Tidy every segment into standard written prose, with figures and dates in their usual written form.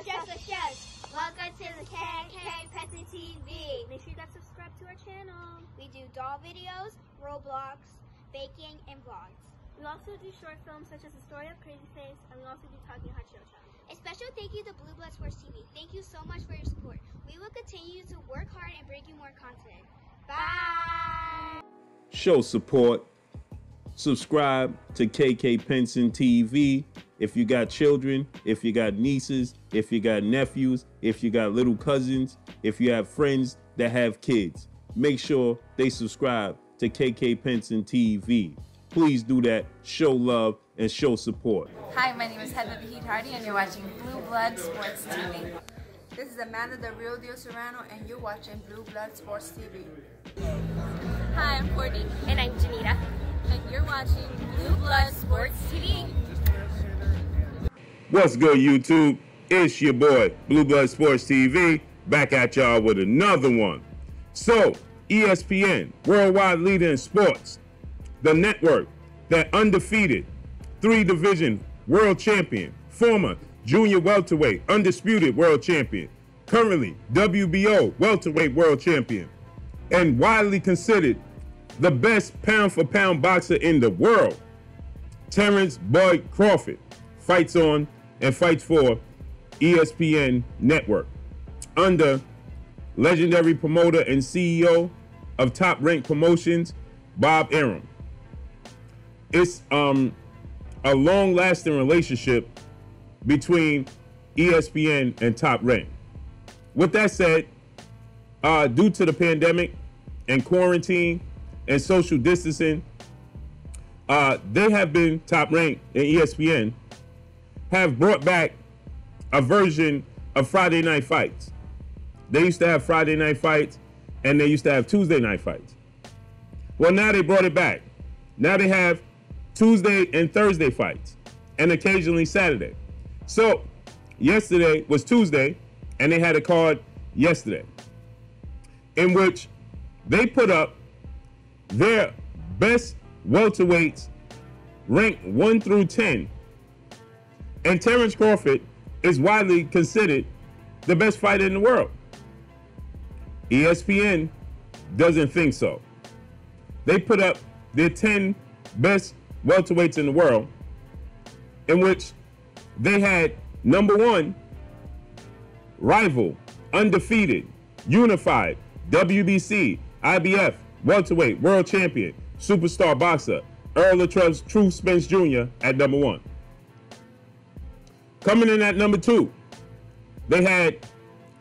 Yes. Welcome to the KK Petsy TV. Make sure you guys subscribe to our channel. We do doll videos, Roblox, baking, and vlogs. We also do short films such as The Story of Crazy Face, and we also do Talking Hot Show Challenge. A special thank you to Blue Blood Sports TV. Thank you so much for your support. We will continue to work hard and bring you more content. Bye! Show support. Subscribe to KK Penson TV. If you got children, if you got nieces, if you got nephews, if you got little cousins, if you have friends that have kids, make sure they subscribe to KK Penson TV. Please do that. Show love and show support. Hi, my name is Heather the Heat Hardy, and you're watching Blue Blood Sports TV. This is Amanda the Real Deal Serrano, and you're watching Blue Blood Sports TV. Hi, I'm Courtney. And I'm Janita. And you're watching Blue Blood Sports TV. What's good, YouTube? It's your boy, Blue Blood Sports TV, back at y'all with another one. So, ESPN, worldwide leader in sports, the network that undefeated, 3-division world champion, former junior welterweight, undisputed world champion, currently WBO welterweight world champion, and widely considered the best pound-for-pound boxer in the world, Terence Boyd Crawford, fights on and fights for ESPN Network under legendary promoter and CEO of Top Rank Promotions, Bob Arum. It's a long-lasting relationship between ESPN and Top Rank. With that said, due to the pandemic and quarantine and social distancing, they have been Top Rank and ESPN have brought back a version of Friday night fights. They used to have Friday night fights and they used to have Tuesday night fights. Well, now they brought it back. Now they have Tuesday and Thursday fights and occasionally Saturday. So yesterday was Tuesday and they had a card yesterday in which they put up their best welterweights ranked 1 through 10. And Terence Crawford is widely considered the best fighter in the world. ESPN doesn't think so. They put up their 10 best welterweights in the world, in which they had number 1, rival, undefeated, unified, WBC, IBF, welterweight, world champion, superstar boxer, Errol Spence Jr. at number 1. Coming in at number 2, they had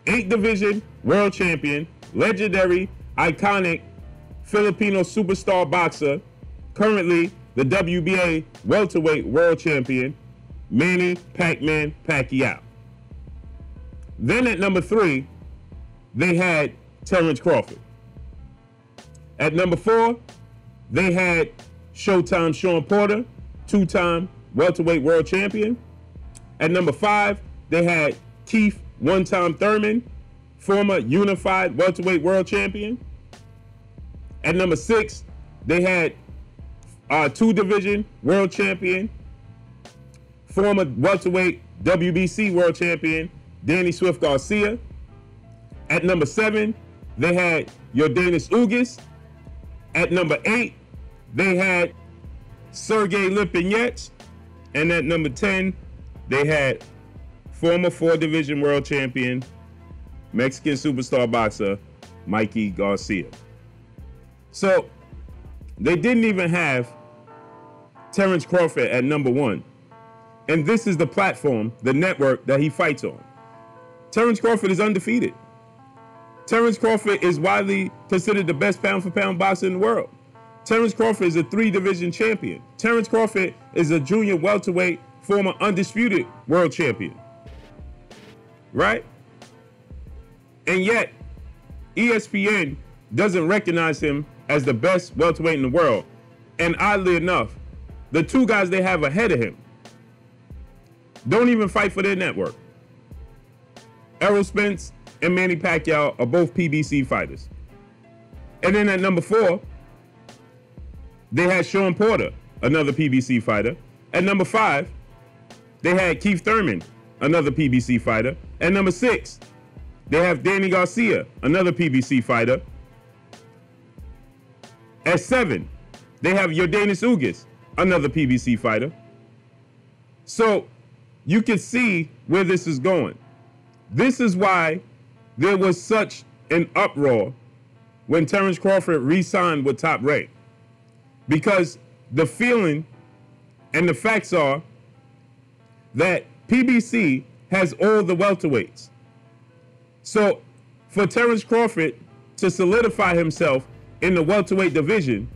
8-division world champion, legendary, iconic Filipino superstar boxer, currently the WBA welterweight world champion, Manny Pacquiao. Then at number 3, they had Terence Crawford. At number 4, they had Showtime Shawn Porter, 2-time welterweight world champion. At number 5, they had Keith one-time Thurman, former unified welterweight world champion. At number 6, they had 2-division world champion, former welterweight WBC world champion, Danny Swift Garcia. At number 7, they had Yordenis Ugas. At number 8, they had Sergey Lipinets. And at number 10, they had former 4-division world champion, Mexican superstar boxer, Mikey Garcia. So they didn't even have Terence Crawford at number 1. And this is the platform, the network that he fights on. Terence Crawford is undefeated. Terence Crawford is widely considered the best pound-for-pound boxer in the world. Terence Crawford is a 3-division champion. Terence Crawford is a junior welterweight, former undisputed world champion. Right? And yet, ESPN doesn't recognize him as the best welterweight in the world. And oddly enough, the 2 guys they have ahead of him don't even fight for their network. Errol Spence and Manny Pacquiao are both PBC fighters. And then at number 4, they had Shawn Porter, another PBC fighter. At number 5, they had Keith Thurman, another PBC fighter. At number 6, they have Danny Garcia, another PBC fighter. At 7, they have Yordenis Ugas, another PBC fighter. So you can see where this is going. This is why there was such an uproar when Terence Crawford re-signed with Top Rank. Because the feeling and the facts are that PBC has all the welterweights. So for Terence Crawford to solidify himself in the welterweight division,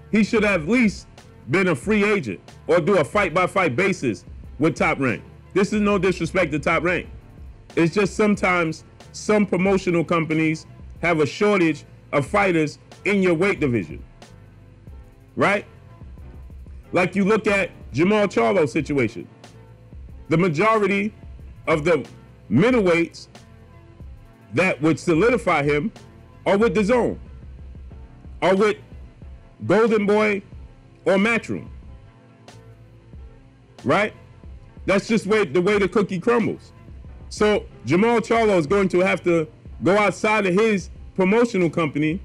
he should have at least been a free agent or do a fight-by-fight basis with Top Rank. This is no disrespect to Top Rank. It's just sometimes some promotional companies have a shortage of fighters in your weight division, right? Like you look at Jamal Charlo's situation. The majority of the middleweights that would solidify him are with DAZN, are with Golden Boy or Matchroom, right? That's just the way the cookie crumbles. So Jamal Charlo is going to have to go outside of his promotional company,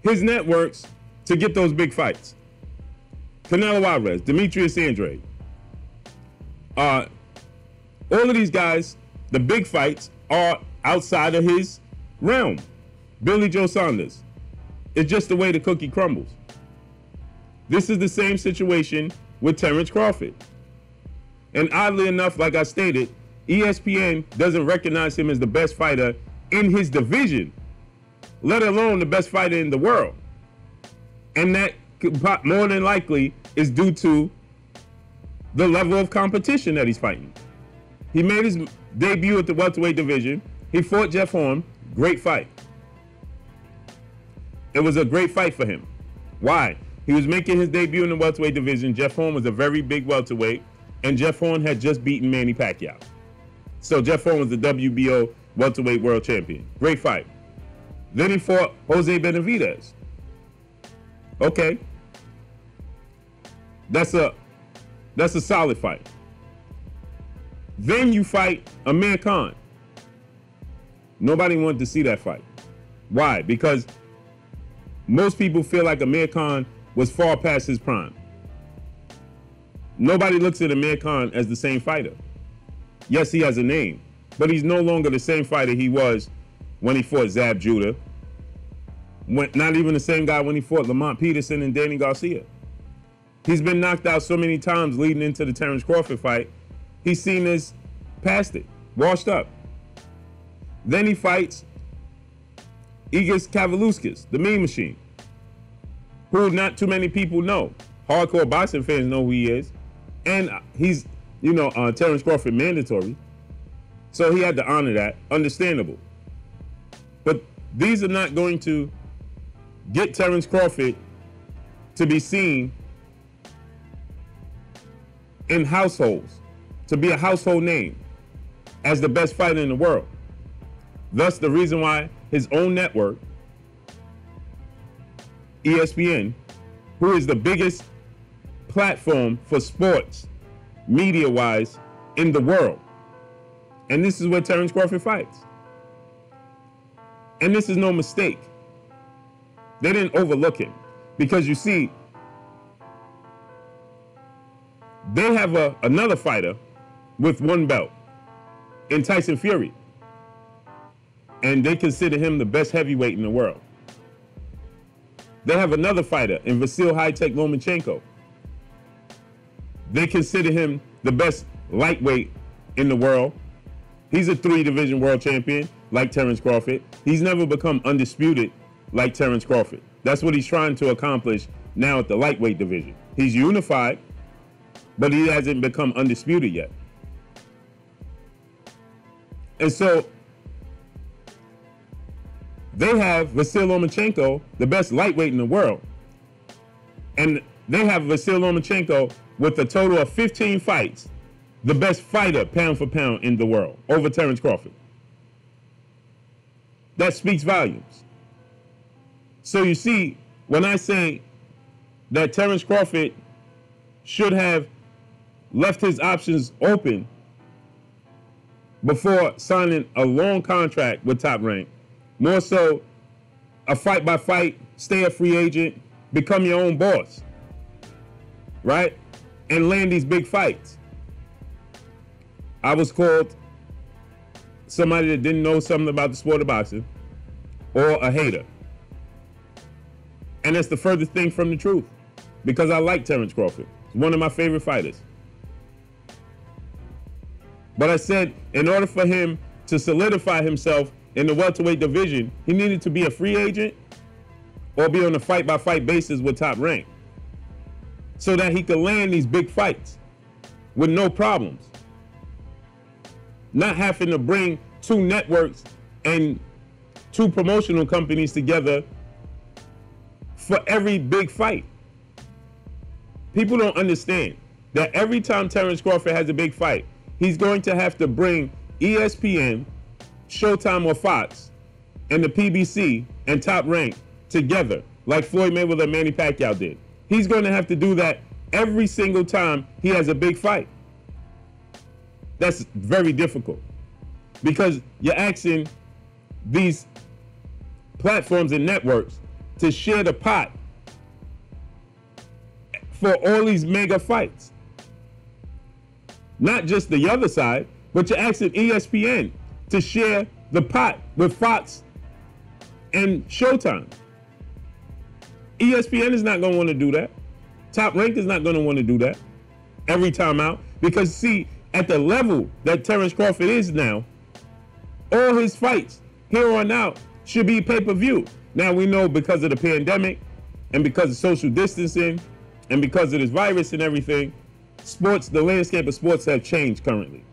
his networks, to get those big fights. Canelo Alvarez, Demetrius Andrade. All of these guys, the big fights are outside of his realm. Billy Joe Saunders. It's just the way the cookie crumbles. This is the same situation with Terence Crawford. And oddly enough, like I stated, ESPN doesn't recognize him as the best fighter in his division, let alone the best fighter in the world. And that more than likely is due to the level of competition that he's fighting. He made his debut at the welterweight division. He fought Jeff Horn. Great fight. It was a great fight for him. Why? He was making his debut in the welterweight division. Jeff Horn was a very big welterweight, and Jeff Horn had just beaten Manny Pacquiao. So Jeff Horn was the WBO welterweight world champion. Great fight. Then he fought Jose Benavidez. Okay. That's a solid fight. Then you fight Amir Khan. Nobody wanted to see that fight. Why? Because most people feel like Amir Khan was far past his prime. Nobody looks at Amir Khan as the same fighter. Yes, he has a name, but he's no longer the same fighter he was when he fought Zab Judah. Not even the same guy when he fought Lamont Peterson and Danny Garcia. He's been knocked out so many times leading into the Terence Crawford fight. He's seen as past it, washed up. Then he fights Igis Kavaluskas, the Mean Machine, who not too many people know. Hardcore boxing fans know who he is. And he's, Terence Crawford mandatory. So he had to honor that. Understandable. But these are not going to get Terence Crawford to be seen in households, to be a household name as the best fighter in the world. Thus, the reason why his own network, ESPN, who is the biggest platform for sports, media-wise, in the world. And this is where Terence Crawford fights. And this is no mistake. They didn't overlook him. Because you see, they have another fighter with one belt in Tyson Fury. And they consider him the best heavyweight in the world. They have another fighter in Vasil High-Tech Lomachenko. They consider him the best lightweight in the world. He's a 3-division world champion like Terence Crawford. He's never become undisputed like Terence Crawford. That's what he's trying to accomplish now at the lightweight division. He's unified, but he hasn't become undisputed yet. And so they have Vasil Lomachenko, the best lightweight in the world. And they have Vasil Lomachenko with a total of 15 fights, the best fighter pound for pound in the world, over Terence Crawford. That speaks volumes. So you see, when I say that Terence Crawford should have left his options open before signing a long contract with Top Rank. More so, a fight-by-fight, stay a free agent, become your own boss, right? And land these big fights. I was called somebody that didn't know something about the sport of boxing, or a hater. And that's the furthest thing from the truth, because I like Terence Crawford. He's one of my favorite fighters. But I said, in order for him to solidify himself in the welterweight division, he needed to be a free agent or be on a fight-by-fight basis with Top Rank, so that he could land these big fights with no problems. Not having to bring two networks and two promotional companies together for every big fight. People don't understand that every time Terence Crawford has a big fight, he's going to have to bring ESPN, Showtime or Fox, and the PBC and Top Rank together, like Floyd Mayweather and Manny Pacquiao did. He's going to have to do that every single time he has a big fight. That's very difficult, because you're asking these platforms and networks to share the pot for all these mega fights. Not just the other side, but you're asking ESPN to share the pot with Fox and Showtime. ESPN is not going to want to do that. Top Rank is not going to want to do that every time out, because see, at the level that Terence Crawford is now, all his fights here on out should be pay-per-view. Now we know, because of the pandemic and because of social distancing and because of this virus and everything, sports, the landscape of sports have changed currently.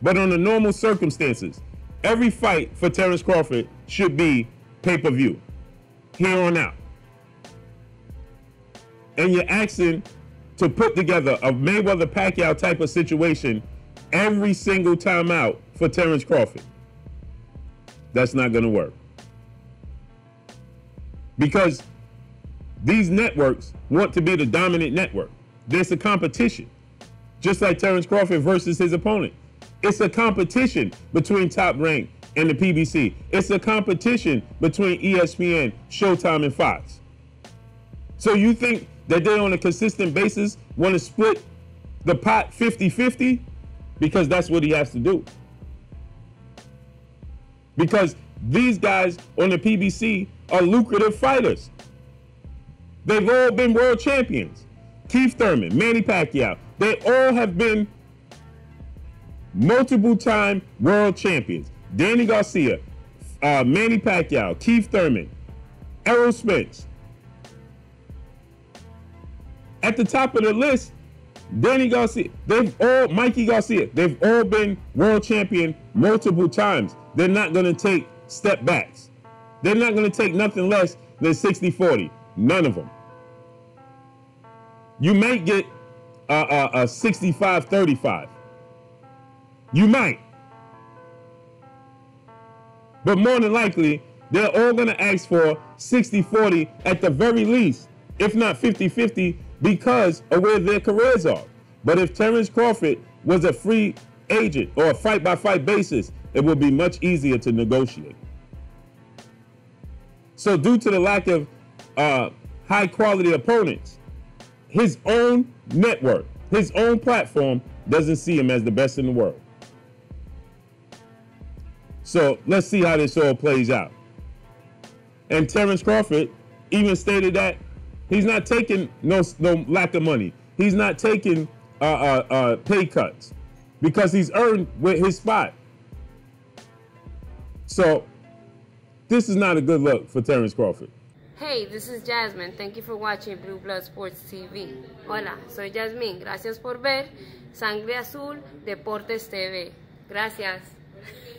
But under normal circumstances, every fight for Terence Crawford should be pay-per-view here on out. And you're asking to put together a Mayweather-Pacquiao type of situation every single time out for Terence Crawford. That's not going to work. Because these networks want to be the dominant network. There's a competition, just like Terence Crawford versus his opponent. It's a competition between Top Rank and the PBC. It's a competition between ESPN, Showtime, and Fox. So you think that they on a consistent basis want to split the pot 50-50? Because that's what he has to do. Because these guys on the PBC are lucrative fighters. They've all been world champions. Keith Thurman, Manny Pacquiao, they all have been multiple-time world champions. Danny Garcia, Manny Pacquiao, Keith Thurman, Errol Spence. At the top of the list, Danny Garcia, Mikey Garcia, they've all been world champion multiple times. They're not going to take step backs. They're not going to take nothing less than 60-40. None of them. You might get a 65-35. You might. But more than likely, they're all going to ask for 60-40 at the very least, if not 50-50, because of where their careers are. But if Terence Crawford was a free agent or a fight-by-fight basis, it would be much easier to negotiate. So due to the lack of high-quality opponents, his own network, his own platform doesn't see him as the best in the world. So let's see how this all plays out. And Terence Crawford even stated that he's not taking no lack of money. He's not taking pay cuts because he's earned with his spot. So this is not a good look for Terence Crawford. Hey, this is Jasmine. Thank you for watching Blue Blood Sports TV. Hola, soy Jasmine. Gracias por ver Sangre Azul Deportes TV. Gracias.